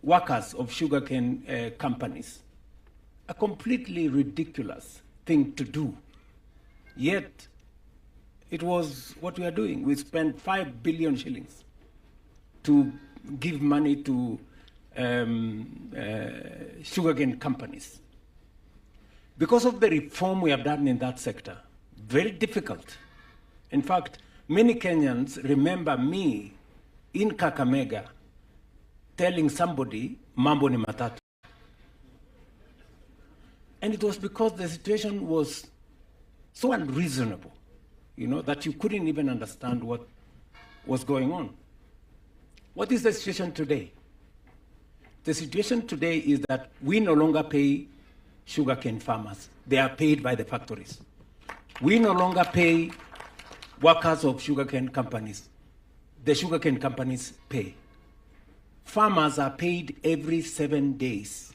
workers of sugarcane companies. A completely ridiculous thing to do. Yet, it was what we are doing. We spent 5 billion shillings to give money to sugarcane companies. Because of the reform we have done in that sector, very difficult. In fact, many Kenyans remember me in Kakamega telling somebody, mambo ni matatu. And it was because the situation was so unreasonable, that you couldn't even understand what was going on. What is the situation today? The situation today is that we no longer pay sugarcane farmers. They are paid by the factories. We no longer pay workers of sugarcane companies. The sugarcane companies pay. Farmers are paid every 7 days.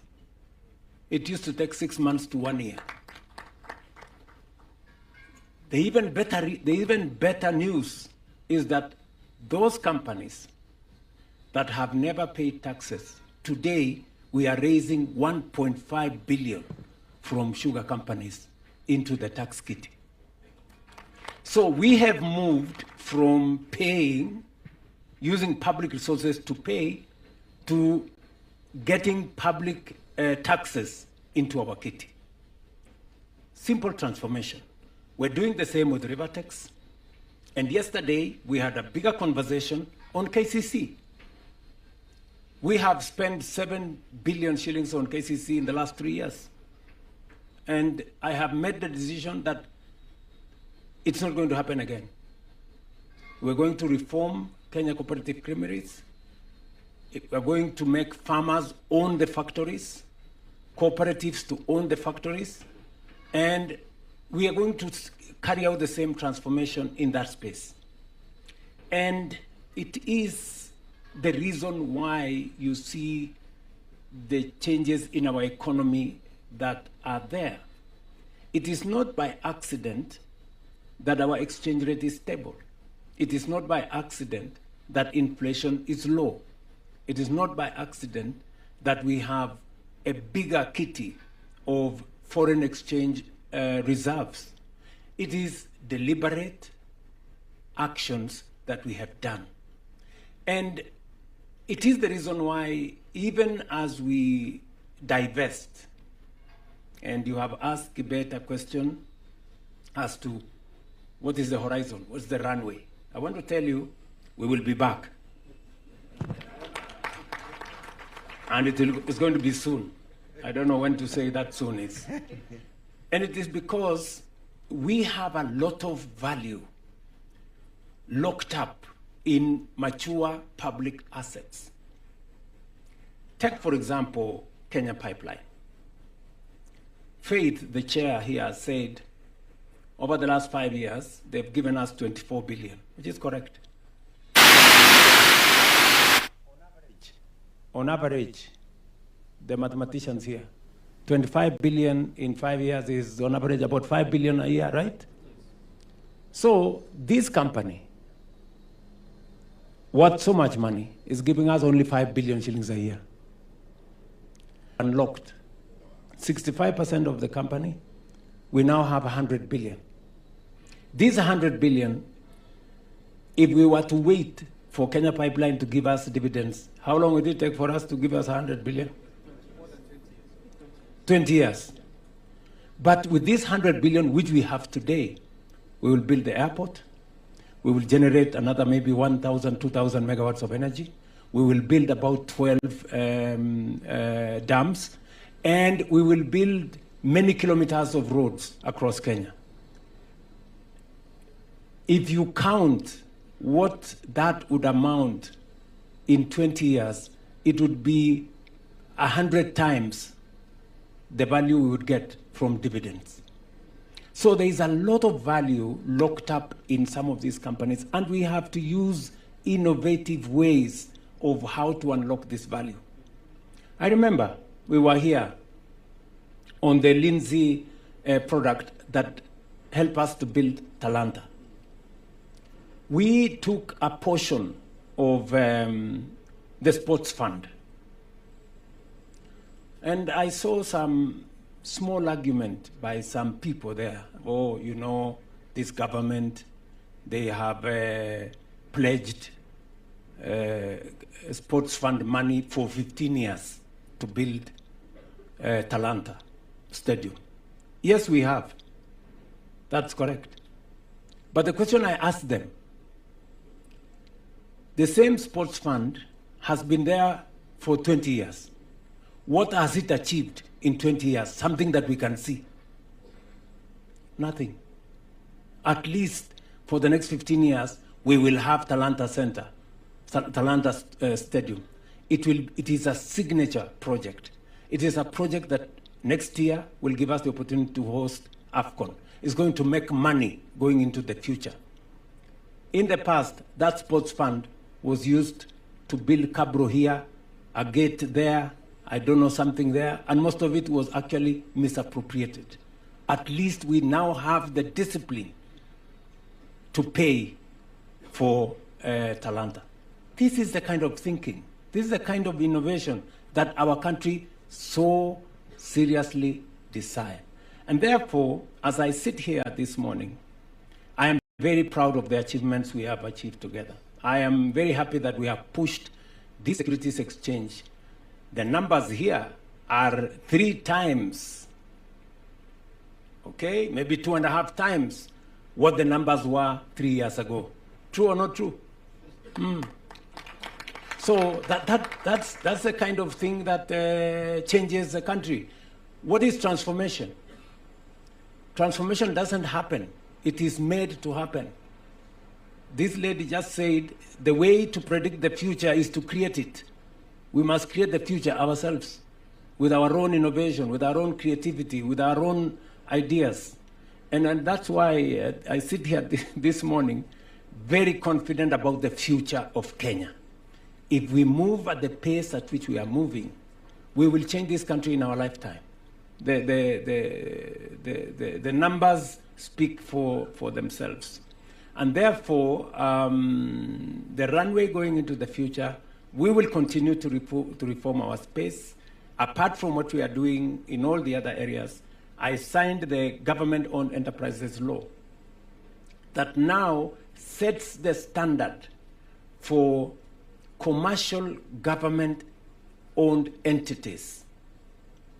It used to take 6 months to 1 year. The even better news is that those companies that have never paid taxes, today we are raising 1.5 billion from sugar companies into the tax kitty. So we have moved from paying, using public resources to pay, to getting public taxes into our kitty. Simple transformation. We're doing the same with river tax. And yesterday, we had a bigger conversation on KCC. We have spent 7 billion shillings on KCC in the last 3 years. And I have made the decision that it's not going to happen again. We're going to reform Kenya Cooperative Creameries. We're going to make farmers own the factories, cooperatives to own the factories, and we are going to carry out the same transformation in that space. And it is the reason why you see the changes in our economy that are there. It is not by accident that our exchange rate is stable. It is not by accident that inflation is low. It is not by accident that we have a bigger kitty of foreign exchange reserves. It is deliberate actions that we have done. And it is the reason why, even as we divest, and you have asked Kibet a question as to what is the horizon, what's the runway. I want to tell you, we will be back. And it's going to be soon. I don't know when to say that soon is. And it is because we have a lot of value locked up in mature public assets. Take, for example, Kenya Pipeline. Faith, the chair here, said over the last 5 years, they've given us 24 billion, which is correct. On average, the mathematicians here, 25 billion in 5 years is on average about 5 billion a year, right? So this company, worth so much money, is giving us only 5 billion shillings a year. Unlocked. 65% of the company, we now have 100 billion. These 100 billion, if we were to wait for Kenya Pipeline to give us dividends, how long would it take for us to give us 100 billion? 20 years. But with this 100 billion, which we have today, we will build the airport. We will generate another maybe 1,000, 2,000 megawatts of energy. We will build about 12 dams. And we will build many kilometers of roads across Kenya. If you count what that would amount in 20 years, it would be 100 times the value we would get from dividends. So there is a lot of value locked up in some of these companies, and we have to use innovative ways of how to unlock this value. I remember we were here on the Lindsay product that helped us to build Talanta. We took a portion of the sports fund And I saw some small argument by some people there. Oh, you know, this government, they have pledged sports fund money for 15 years to build Talanta Stadium. Yes, we have. That's correct. But the question I asked them, the same sports fund has been there for 20 years. What has it achieved in 20 years? Something that we can see. Nothing. At least for the next 15 years, we will have Talanta Center, Talanta Stadium. It is a signature project. It is a project that next year will give us the opportunity to host AFCON. It's going to make money going into the future. In the past, that sports fund was used to build Cabro here, a gate there, I don't know, something there, and most of it was actually misappropriated. At least we now have the discipline to pay for Talanta. This is the kind of thinking, this is the kind of innovation that our country so seriously desires. And therefore, as I sit here this morning, I am very proud of the achievements we have achieved together. I am very happy that we have pushed this securities exchange. The numbers here are 3 times, okay, maybe 2.5 times what the numbers were 3 years ago. True or not true? So that's the kind of thing that changes the country. What is transformation? Transformation doesn't happen. It is made to happen. This lady just said the way to predict the future is to create it. We must create the future ourselves with our own innovation, with our own creativity, with our own ideas. And that's why I sit here this morning very confident about the future of Kenya. If we move at the pace at which we are moving, we will change this country in our lifetime. The numbers speak for themselves. And therefore, the runway going into the future, we will continue to reform our space. Apart from what we are doing in all the other areas, I signed the government-owned enterprises law that now sets the standard for commercial government-owned entities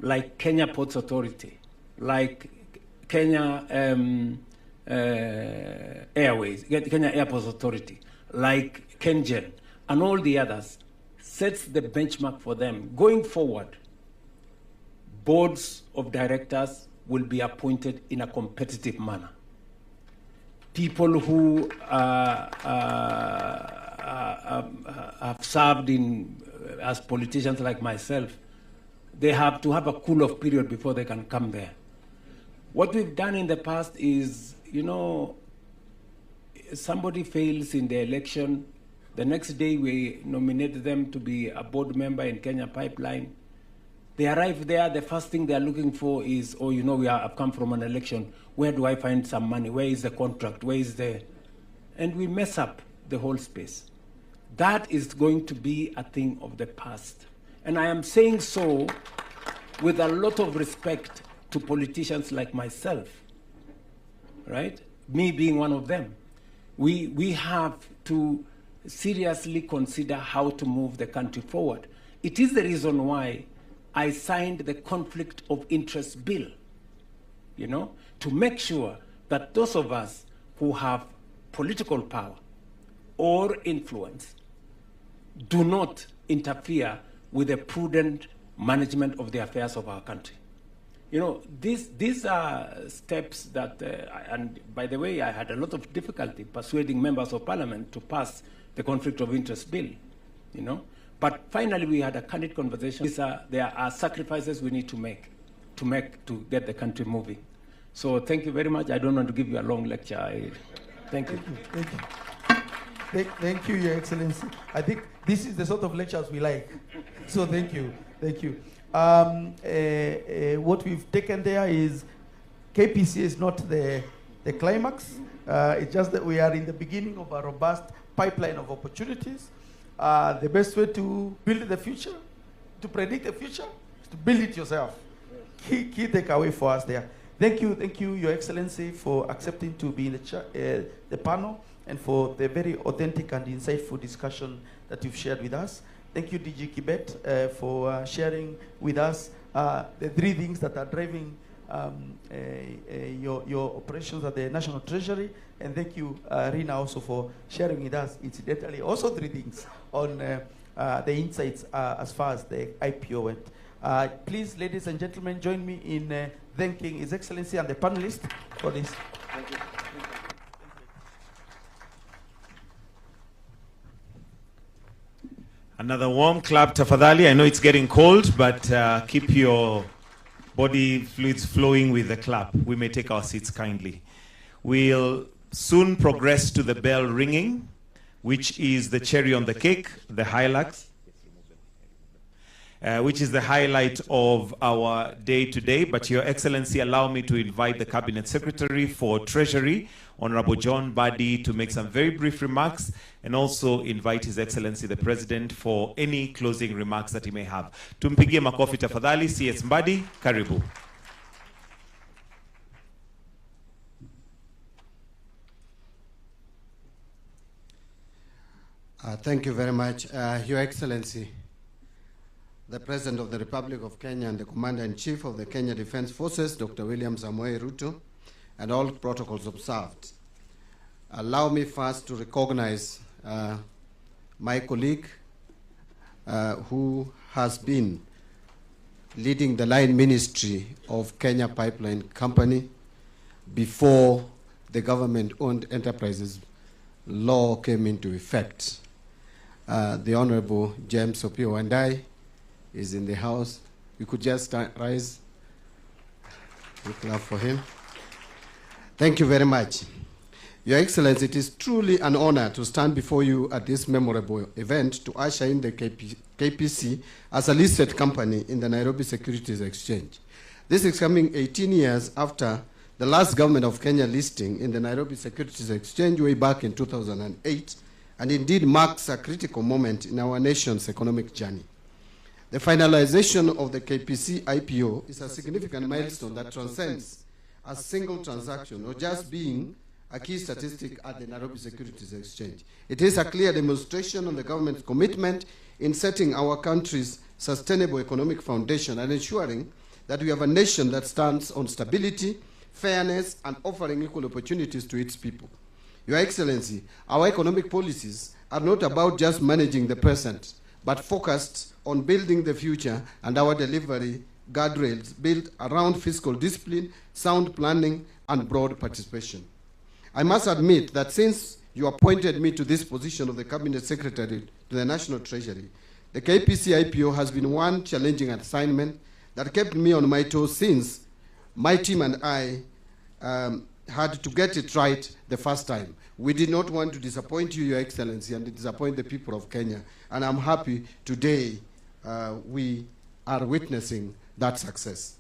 like Kenya Ports Authority, like Kenya Airways, Kenya Airports Authority, like Kenyan, and all the others, sets the benchmark for them. Going forward, boards of directors will be appointed in a competitive manner. People who have served as politicians like myself, they have to have a cool-off period before they can come there. What we've done in the past is, you know, somebody fails in the election, the next day we nominate them to be a board member in Kenya Pipeline. They arrive there, the first thing they're looking for is, oh, you know, I've come from an election. Where do I find some money? Where is the contract? Where is the... And we mess up the whole space. That is going to be a thing of the past. And I am saying so with a lot of respect to politicians like myself, right? Me being one of them. We have to seriously consider how to move the country forward. It is the reason why I signed the conflict of interest bill, you know, to make sure that those of us who have political power or influence do not interfere with the prudent management of the affairs of our country. You know, these are steps that, and by the way, I had a lot of difficulty persuading members of parliament to pass the conflict of interest bill, you know. But finally, we had a candid conversation. There are sacrifices we need to make to get the country moving. So thank you very much. I don't want to give you a long lecture. Thank you. Thank you. Thank you, Your Excellency. I think this is the sort of lectures we like. So thank you. Thank you. What we've taken there is KPC is not the climax. It's just that we are in the beginning of a robust pipeline of opportunities. The best way to build the future, to predict the future, is to build it yourself. Key takeaway for us there. Thank you, Your Excellency, for accepting to be in the panel and for the very authentic and insightful discussion that you've shared with us. Thank you, DG Kibet, for sharing with us the three things that are driving your operations at the National Treasury. And thank you, Rina, also for sharing with us, incidentally, also three things on the insights as far as the IPO went. Please, ladies and gentlemen, join me in thanking His Excellency and the panelists for this. Thank you. Another warm clap, tafadhali. I know it's getting cold, but keep your body fluids flowing with the clap. We may take our seats kindly. We'll soon progress to the bell ringing, which is the cherry on the cake, the highlights, which is the highlight of our day today. But Your Excellency, allow me to invite the Cabinet Secretary for Treasury, Honorable John Badi, to make some very brief remarks, and also invite His Excellency the President for any closing remarks that he may have. Tumpigie makofi tafadhali. CS Mbadi, karibu. Thank you very much. Your Excellency, the President of the Republic of Kenya and the Commander-in-Chief of the Kenya Defense Forces, Dr. William Samoei Ruto, and all protocols observed. Allow me first to recognize my colleague who has been leading the line ministry of Kenya Pipeline Company before the government-owned enterprises law came into effect. The Honorable James Opio Wandai is in the house. We could just rise. We clap for him. Thank you very much. Your Excellency, it is truly an honor to stand before you at this memorable event to usher in the KPC as a listed company in the Nairobi Securities Exchange. This is coming 18 years after the last government of Kenya listing in the Nairobi Securities Exchange way back in 2008, and indeed marks a critical moment in our nation's economic journey. The finalization of the KPC IPO is a significant milestone that transcends a single transaction or just being a key statistic at the Nairobi Securities Exchange. It is a clear demonstration of the government's commitment in setting our country's sustainable economic foundation and ensuring that we have a nation that stands on stability, fairness, and offering equal opportunities to its people. Your Excellency, our economic policies are not about just managing the present, but focused on building the future, and our delivery guardrails built around fiscal discipline, sound planning, and broad participation. I must admit that since you appointed me to this position of the Cabinet Secretary to the National Treasury, the KPC IPO has been one challenging assignment that kept me on my toes since my team and I had to get it right the first time. We did not want to disappoint you, Your Excellency, and disappoint the people of Kenya. And I'm happy today we are witnessing that success.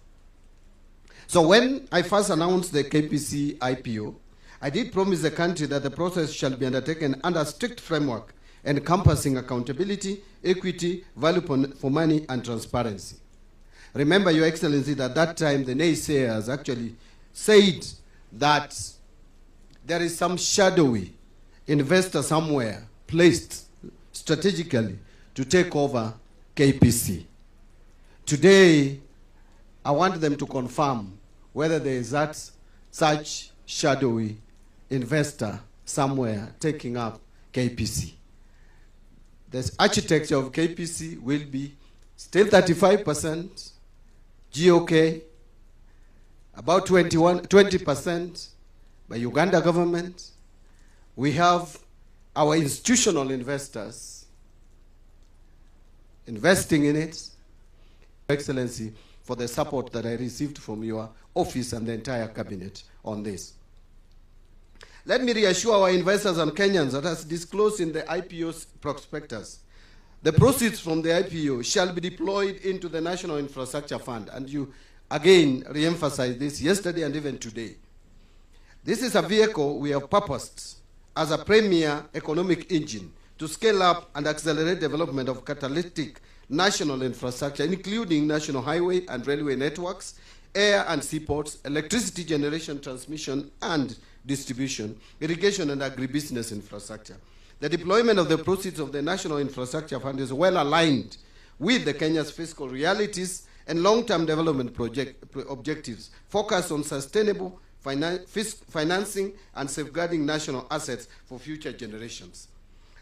So when I first announced the KPC IPO, I did promise the country that the process shall be undertaken under a strict framework encompassing accountability, equity, value for money, and transparency. Remember, Your Excellency, that at that time the naysayers actually said that there is some shadowy investor somewhere placed strategically to take over KPC. Today, I want them to confirm whether there is such shadowy investor somewhere taking up KPC. The architecture of KPC will be still 35% GOK, about 20% by Uganda government. We have our institutional investors investing in it. Excellency, for the support that I received from your office and the entire cabinet on this. Let me reassure our investors and Kenyans that as disclosed in the IPO's prospectus, the proceeds from the IPO shall be deployed into the National Infrastructure Fund. And you again re-emphasized this yesterday and even today. This is a vehicle we have purposed as a premier economic engine to scale up and accelerate development of catalytic national infrastructure, including national highway and railway networks, air and seaports, electricity generation, transmission and distribution, irrigation and agribusiness infrastructure. The deployment of the proceeds of the National Infrastructure Fund is well aligned with the Kenya's fiscal realities and long-term development objectives, focused on sustainable financing and safeguarding national assets for future generations.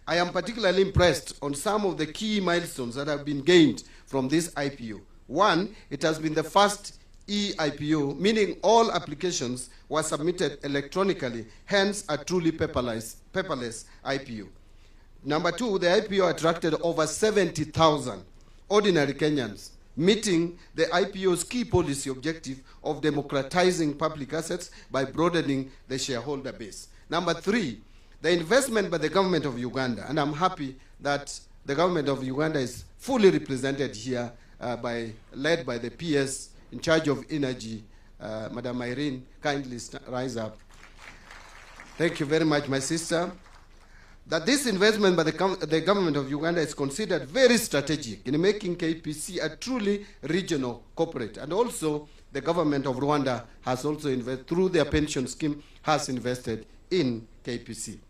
I am particularly impressed on some of the key milestones that have been gained from this IPO. One, it has been the first e-IPO, meaning all applications were submitted electronically, hence a truly paperless IPO. Number two, the IPO attracted over 70,000 ordinary Kenyans, meeting the IPO's key policy objective of democratizing public assets by broadening the shareholder base. Number three, the investment by the government of Uganda, and I'm happy that the government of Uganda is fully represented here, led by the PS in charge of energy, Madam Irene. Kindly rise up. Thank you very much, my sister. That this investment by the government of Uganda is considered very strategic in making KPC a truly regional corporate. And also, the government of Rwanda has also invested, through their pension scheme, has invested in KPC.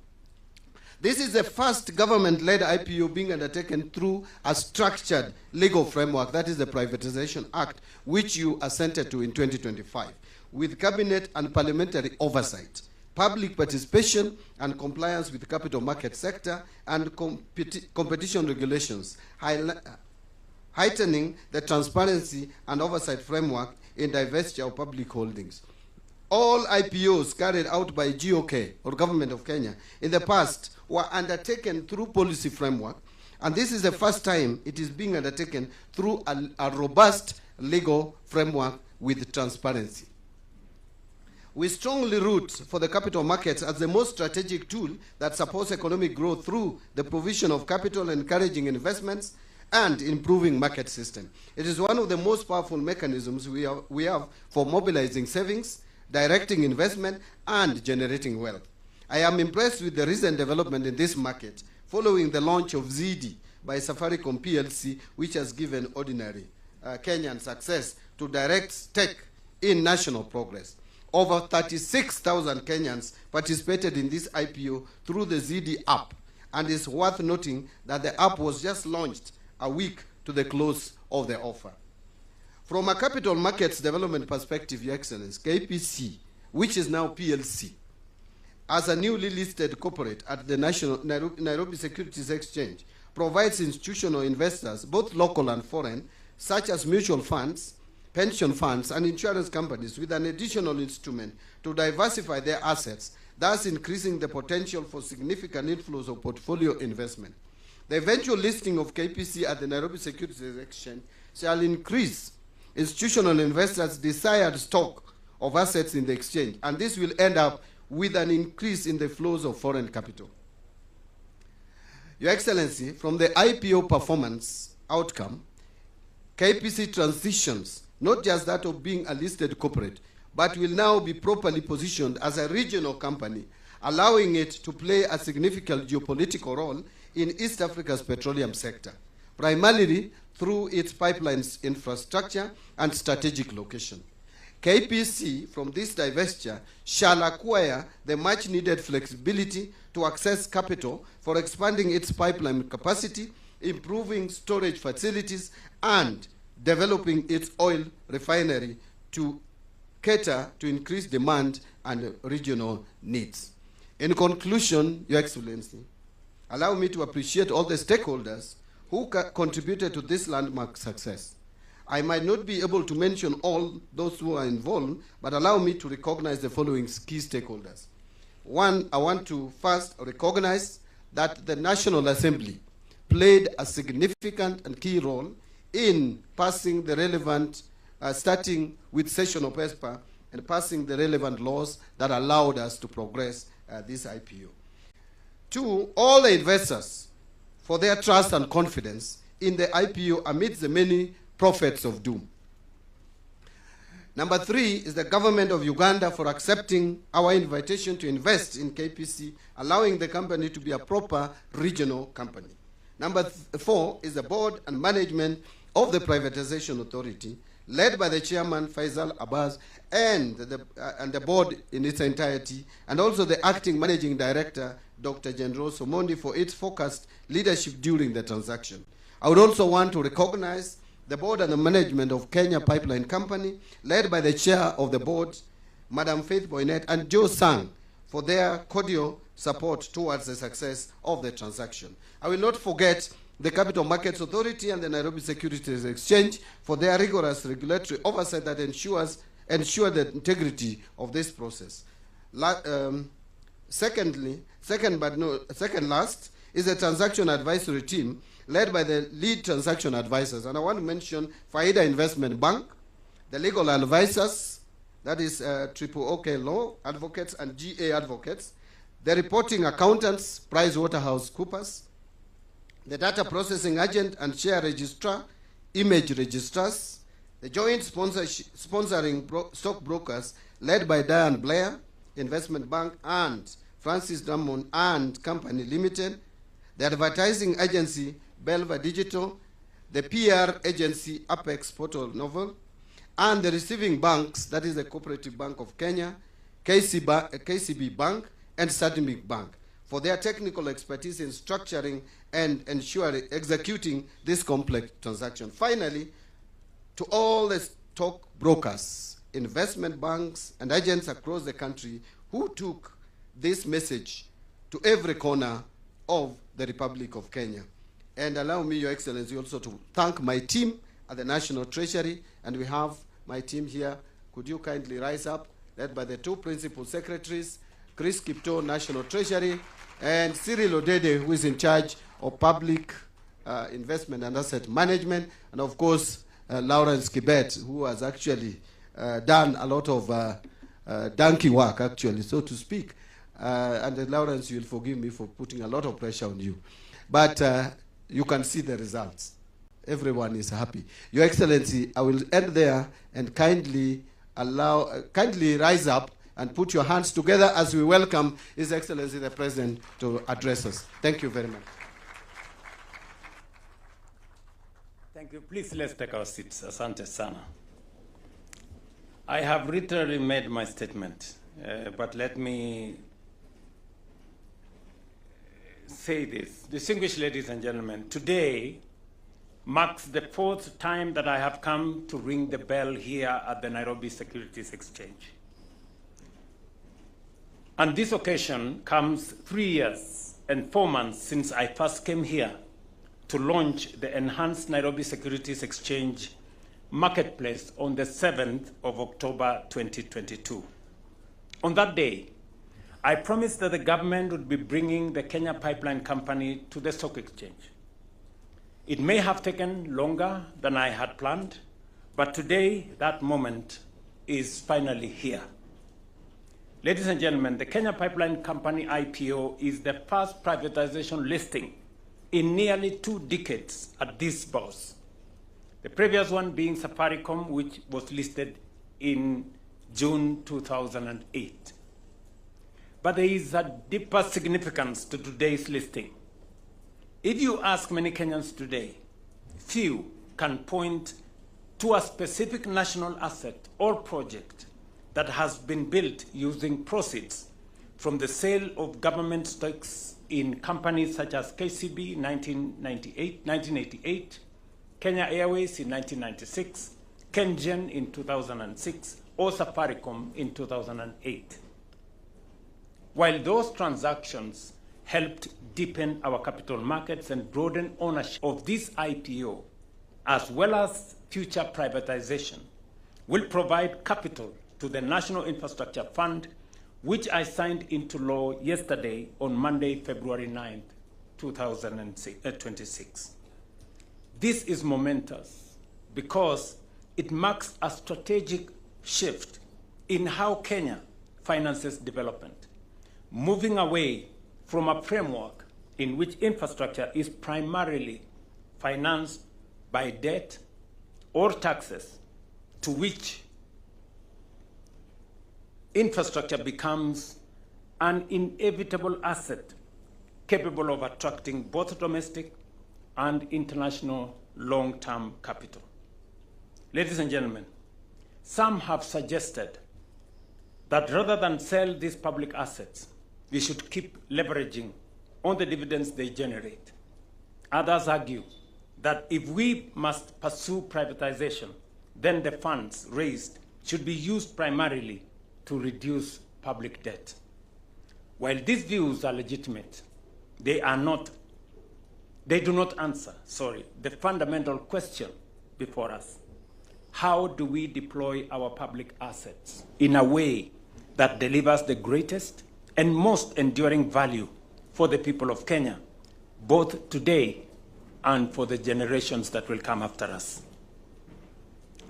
This is the first government-led IPO being undertaken through a structured legal framework, that is the Privatization Act, which you assented to in 2025, with cabinet and parliamentary oversight, public participation and compliance with the capital market sector, and competition regulations, heightening the transparency and oversight framework in divestiture of public holdings. All IPOs carried out by GOK, or Government of Kenya, in the past were undertaken through policy framework, and this is the first time it is being undertaken through a robust legal framework with transparency. We strongly root for the capital markets as the most strategic tool that supports economic growth through the provision of capital, encouraging investments, and improving market system. It is one of the most powerful mechanisms we have for mobilizing savings, directing investment, and generating wealth. I am impressed with the recent development in this market following the launch of ZD by Safaricom PLC, which has given ordinary Kenyans access to direct tech in national progress. Over 36,000 Kenyans participated in this IPO through the ZD app, and it's worth noting that the app was just launched a week to the close of the offer. From a capital markets development perspective, Your Excellency, KPC, which is now PLC, as a newly listed corporate at the Nairobi Securities Exchange, provides institutional investors, both local and foreign, such as mutual funds, pension funds, and insurance companies, with an additional instrument to diversify their assets, thus increasing the potential for significant inflows of portfolio investment. The eventual listing of KPC at the Nairobi Securities Exchange shall increase institutional investors' desired stock of assets in the exchange, and this will end up with an increase in the flows of foreign capital. Your Excellency, from the IPO performance outcome, KPC transitions not just that of being a listed corporate, but will now be properly positioned as a regional company, allowing it to play a significant geopolitical role in East Africa's petroleum sector, primarily through its pipelines infrastructure and strategic location. KPC, from this divestiture, shall acquire the much-needed flexibility to access capital for expanding its pipeline capacity, improving storage facilities, and developing its oil refinery to cater to increased demand and regional needs. In conclusion, Your Excellency, allow me to appreciate all the stakeholders who contributed to this landmark success. I might not be able to mention all those who are involved, but allow me to recognize the following key stakeholders. One, I want to first recognize that the National Assembly played a significant and key role in passing the relevant, starting with session of ESPA and passing the relevant laws that allowed us to progress this IPO. Two, all the investors for their trust and confidence in the IPO amidst the many prophets of doom. Number three is the government of Uganda for accepting our invitation to invest in KPC, allowing the company to be a proper regional company. Number 4 is the board and management of the Privatization Authority, led by the chairman Faisal Abbas and the board in its entirety, and also the acting managing director Dr. General Somondi for its focused leadership during the transaction. I would also want to recognize the board and the management of Kenya Pipeline Company, led by the chair of the board, Madam Faith Boynet, and Joe Sang, for their cordial support towards the success of the transaction. I will not forget the Capital Markets Authority and the Nairobi Securities Exchange for their rigorous regulatory oversight that ensure the integrity of this process. Second last is the transaction advisory team led by the lead transaction advisors. And I want to mention Faida Investment Bank, the legal advisors, that is Triple OK Law Advocates and GA Advocates, the reporting accountants, PricewaterhouseCoopers, the data processing agent and share registrar, image registrars, the joint sponsoring stockbrokers led by Diane Blair Investment Bank and Francis Drummond and Company Limited, the advertising agency Belva Digital, the PR agency Apex Portal Novel, and the receiving banks, that is the Cooperative Bank of Kenya, KCB Bank, and Sadimic Bank, for their technical expertise in structuring and executing this complex transaction. Finally, to all the stock brokers, investment banks, and agents across the country who took this message to every corner of the Republic of Kenya. And allow me, Your Excellency, also to thank my team at the National Treasury, and we have my team here. Could you kindly rise up, led by the two principal secretaries, Chris Kipto, National Treasury, and Cyril Odede, who is in charge of public investment and asset management, and of course, Lawrence Kibet, who has actually done a lot of donkey work, actually, so to speak. And Lawrence, you'll forgive me for putting a lot of pressure on you. But you can see the results. Everyone is happy. Your Excellency, I will end there and kindly rise up and put your hands together as we welcome His Excellency the President to address us. Thank you very much. Thank you. Please, let's take our seats. Asante sana. I have literally made my statement, but let me say this. Distinguished ladies and gentlemen, today marks the 4th time that I have come to ring the bell here at the Nairobi Securities Exchange. And this occasion comes 3 years and 4 months since I first came here to launch the enhanced Nairobi Securities Exchange marketplace on the 7th of October 2022. On that day, I promised that the government would be bringing the Kenya Pipeline Company to the stock exchange. It may have taken longer than I had planned, but today that moment is finally here. Ladies and gentlemen, the Kenya Pipeline Company IPO is the first privatization listing in nearly 2 decades at this bourse. The previous one being Safaricom, which was listed in June 2008. But there is a deeper significance to today's listing. If you ask many Kenyans today, few can point to a specific national asset or project that has been built using proceeds from the sale of government stocks in companies such as KCB in 1988, Kenya Airways in 1996, Kenyan in 2006, or Safaricom in 2008. While those transactions helped deepen our capital markets and broaden ownership of this IPO, as well as future privatization, will provide capital to the National Infrastructure Fund, which I signed into law yesterday on Monday, February 9th, 2026. This is momentous because it marks a strategic shift in how Kenya finances development, moving away from a framework in which infrastructure is primarily financed by debt or taxes, to which infrastructure becomes an inevitable asset capable of attracting both domestic and international long-term capital. Ladies and gentlemen, some have suggested that rather than sell these public assets, we should keep leveraging on the dividends they generate. Others argue that if we must pursue privatization, then the funds raised should be used primarily to reduce public debt. While these views are legitimate, they do not answer, the fundamental question before us. How do we deploy our public assets in a way that delivers the greatest and most enduring value for the people of Kenya, both today and for the generations that will come after us?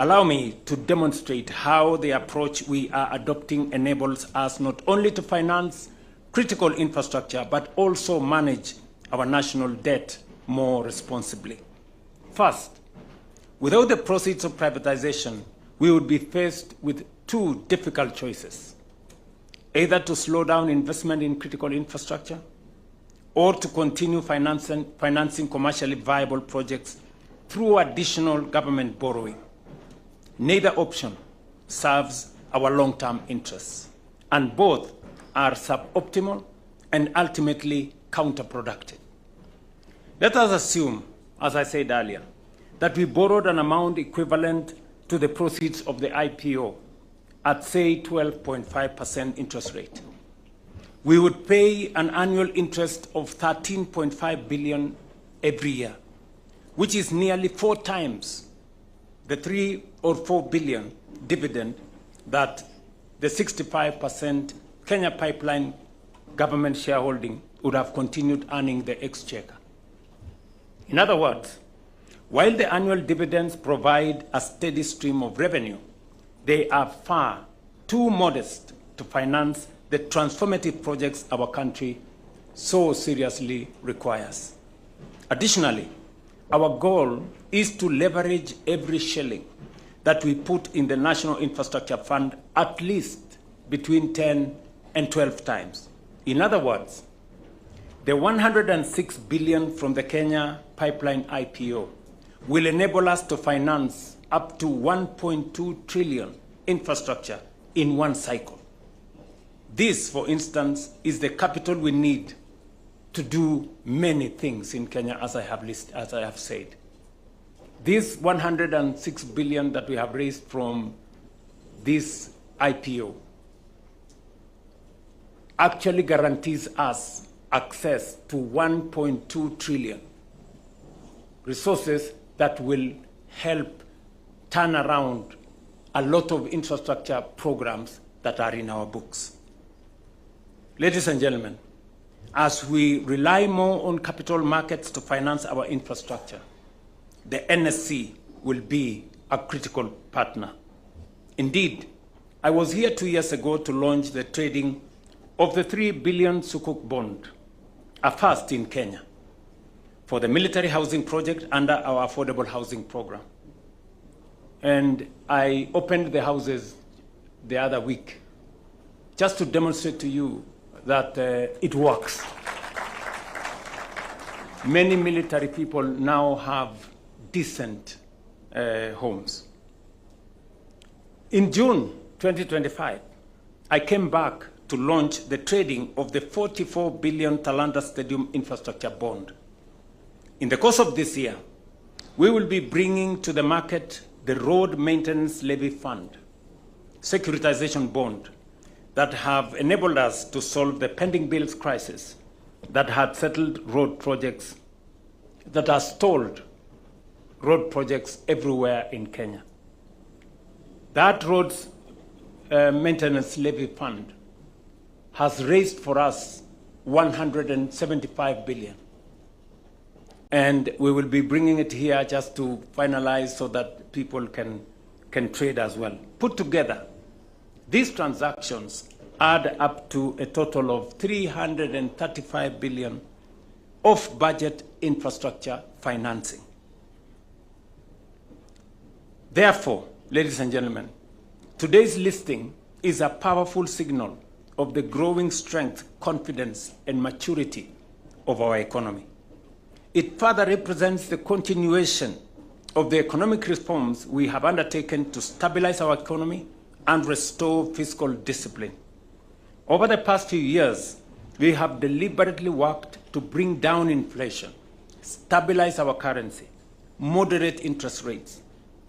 Allow me to demonstrate how the approach we are adopting enables us not only to finance critical infrastructure, but also manage our national debt more responsibly. First, without the proceeds of privatization, we would be faced with two difficult choices: either to slow down investment in critical infrastructure or to continue financing commercially viable projects through additional government borrowing. Neither option serves our long-term interests, and both are suboptimal and ultimately counterproductive. Let us assume, as I said earlier, that we borrowed an amount equivalent to the proceeds of the IPO at, say, 12.5% interest rate. We would pay an annual interest of 13.5 billion every year, which is nearly 4 times the 3 or 4 billion dividend that the 65% Kenya Pipeline government shareholding would have continued earning the exchequer. In other words, while the annual dividends provide a steady stream of revenue, they are far too modest to finance the transformative projects our country so seriously requires. Additionally, our goal is to leverage every shilling that we put in the National Infrastructure Fund at least between 10 and 12 times. In other words, the 106 billion from the Kenya Pipeline IPO will enable us to finance up to 1.2 trillion infrastructure in one cycle. This, for instance, is the capital we need to do many things in Kenya, as I have said. This 106 billion that we have raised from this IPO actually guarantees us access to 1.2 trillion resources that will help turn around a lot of infrastructure programs that are in our books. Ladies and gentlemen, as we rely more on capital markets to finance our infrastructure, the NSC will be a critical partner. Indeed, I was here 2 years ago to launch the trading of the 3 billion Sukuk bond, a first in Kenya, for the military housing project under our affordable housing program. And I opened the houses the other week just to demonstrate to you that it works. Many military people now have decent homes. In June 2025, I came back to launch the trading of the 44 billion Talanta Stadium infrastructure bond. In the course of this year, we will be bringing to the market the Road Maintenance Levy Fund, securitization bond, that have enabled us to solve the pending bills crisis that had settled road projects, that are stalled road projects everywhere in Kenya. That Roads Maintenance Levy Fund has raised for us 175 billion. And we will be bringing it here just to finalize so that people can trade as well. Put together, these transactions add up to a total of 335 billion of budget infrastructure financing. Therefore, ladies and gentlemen, today's listing is a powerful signal of the growing strength, confidence, and maturity of our economy. It further represents the continuation of the economic reforms we have undertaken to stabilize our economy and restore fiscal discipline. Over the past few years, we have deliberately worked to bring down inflation, stabilize our currency, moderate interest rates,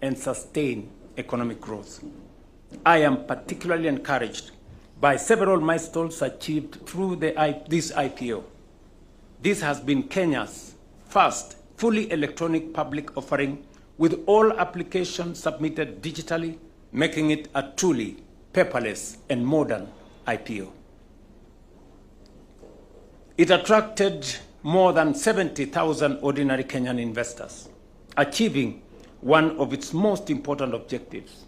and sustain economic growth. I am particularly encouraged by several milestones achieved through this IPO. This has been Kenya's first fully electronic public offering, with all applications submitted digitally, making it a truly paperless and modern IPO. It attracted more than 70,000 ordinary Kenyan investors, achieving one of its most important objectives: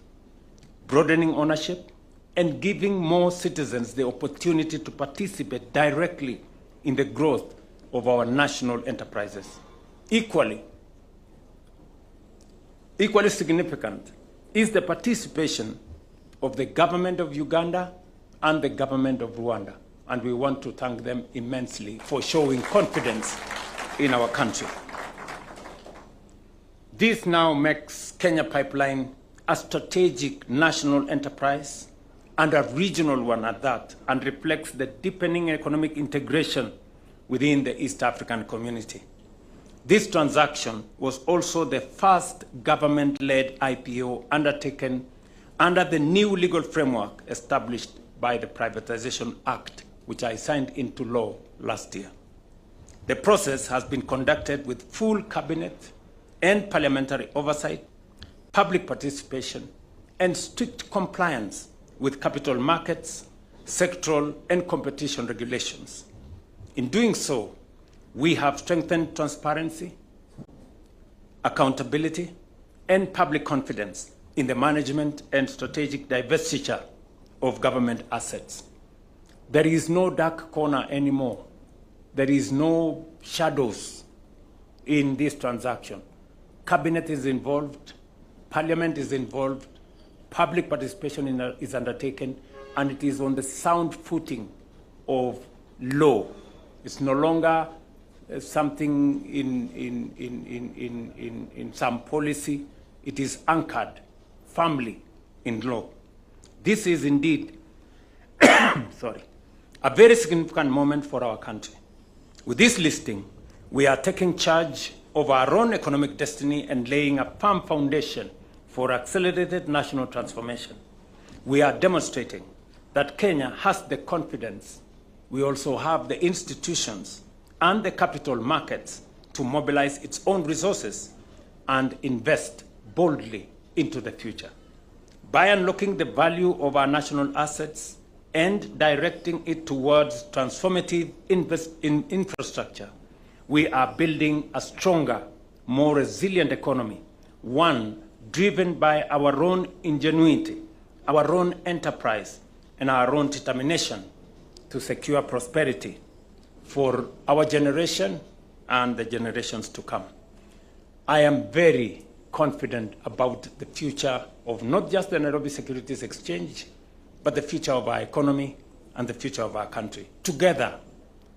broadening ownership and giving more citizens the opportunity to participate directly in the growth of our national enterprises. Equally significant is the participation of the government of Uganda and the government of Rwanda, and we want to thank them immensely for showing confidence in our country. This now makes Kenya Pipeline a strategic national enterprise and a regional one at that, and reflects the deepening economic integration within the East African community. This transaction was also the first government-led IPO undertaken under the new legal framework established by the Privatization Act, which I signed into law last year. The process has been conducted with full cabinet and parliamentary oversight, public participation, and strict compliance with capital markets, sectoral, and competition regulations. In doing so, we have strengthened transparency, accountability, and public confidence in the management and strategic divestiture of government assets. There is no dark corner anymore. There is no shadows in this transaction. Cabinet is involved, Parliament is involved, public participation is undertaken, and it is on the sound footing of law. It's no longer something in some policy. It is anchored firmly in law. This is indeed a very significant moment for our country. With this listing, we are taking charge of our own economic destiny and laying a firm foundation for accelerated national transformation. We are demonstrating that Kenya has the confidence. We also have the institutions and the capital markets to mobilize its own resources and invest boldly into the future. By unlocking the value of our national assets and directing it towards transformative infrastructure, we are building a stronger, more resilient economy, one driven by our own ingenuity, our own enterprise, and our own determination to secure prosperity for our generation and the generations to come. I am very confident about the future of not just the Nairobi Securities Exchange, but the future of our economy and the future of our country. Together,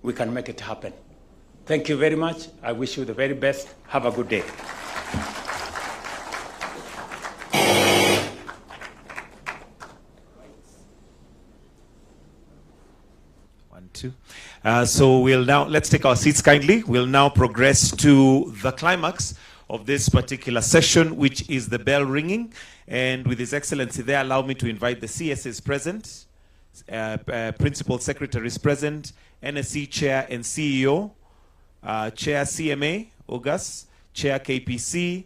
we can make it happen. Thank you very much. I wish you the very best. Have a good day. So let's take our seats kindly. We'll now progress to the climax of this particular session, which is the bell ringing. And with His Excellency there, allow me to invite the CSs present, Principal Secretaries present, NSC Chair and CEO, Chair CMA, August, Chair KPC,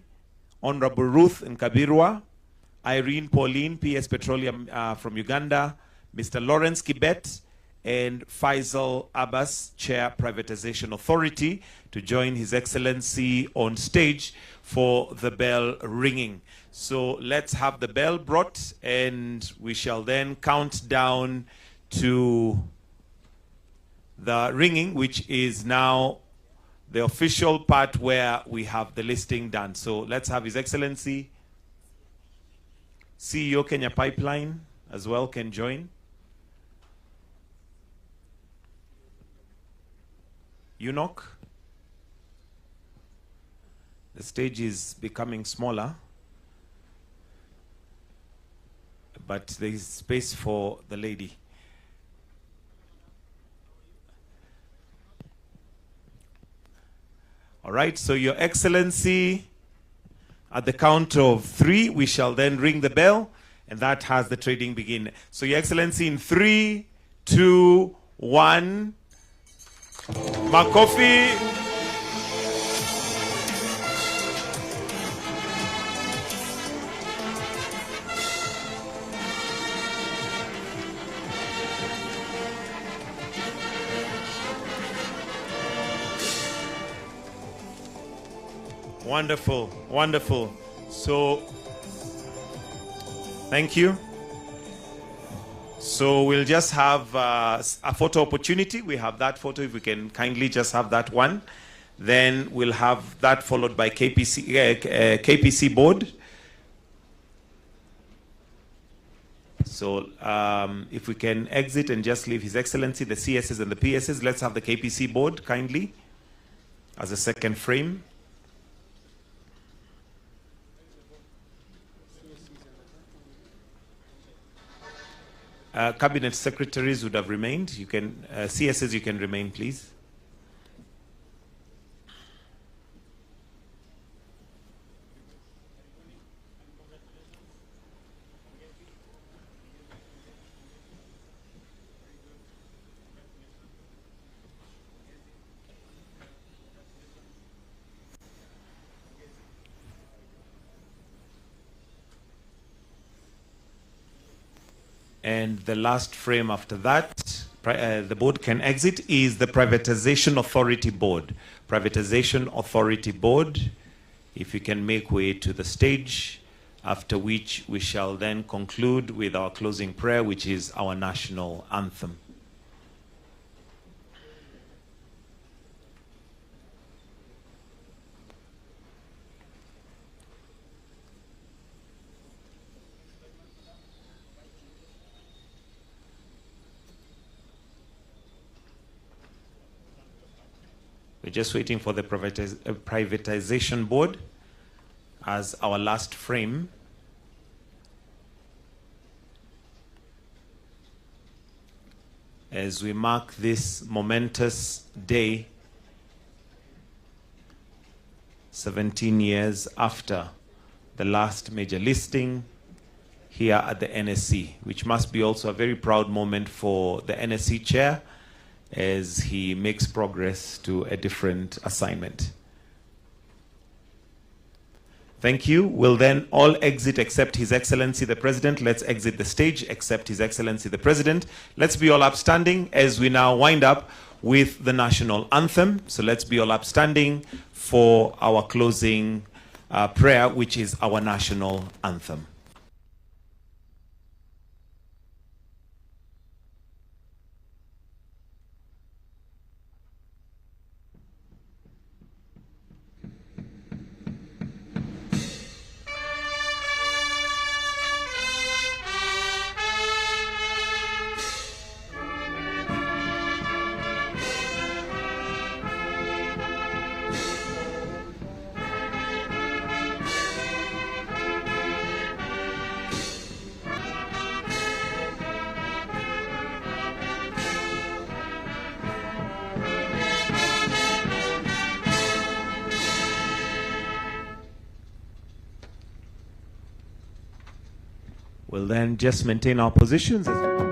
Honorable Ruth Nkabirwa, Irene Pauline, PS Petroleum from Uganda, Mr. Lawrence Kibet, and Faisal Abbas, Chair Privatization Authority, to join His Excellency on stage for the bell ringing. So let's have the bell brought, and we shall then count down to the ringing, which is now the official part where we have the listing done. So let's have His Excellency, CEO Kenya Pipeline as well can join. Eunuch. The stage is becoming smaller, but there is space for the lady. All right, so Your Excellency, at the count of 3, we shall then ring the bell, and that has the trading begin. So Your Excellency, in 3, 2, 1, Makofi. Wonderful, wonderful. So, thank you. So we'll just have a photo opportunity. We have that photo, if we can kindly just have that one. Then we'll have that followed by KPC board. So if we can exit and just leave His Excellency, the CSs and the PSs, let's have the KPC board kindly as a second frame. Cabinet secretaries would have remained. You can, CSs, you can remain, please. And the last frame after that, the board can exit, is the Privatization Authority Board. Privatization Authority Board, if you can make way to the stage, after which we shall then conclude with our closing prayer, which is our national anthem. We're just waiting for the privatization board as our last frame. As we mark this momentous day, 17 years after the last major listing here at the NSC, which must be also a very proud moment for the NSC chair, as he makes progress to a different assignment. Thank you. We'll then all exit except His Excellency the President. Let's exit the stage except His Excellency the President. Let's be all upstanding as we now wind up with the national anthem. So let's be all upstanding for our closing prayer, which is our national anthem. We'll then just maintain our positions as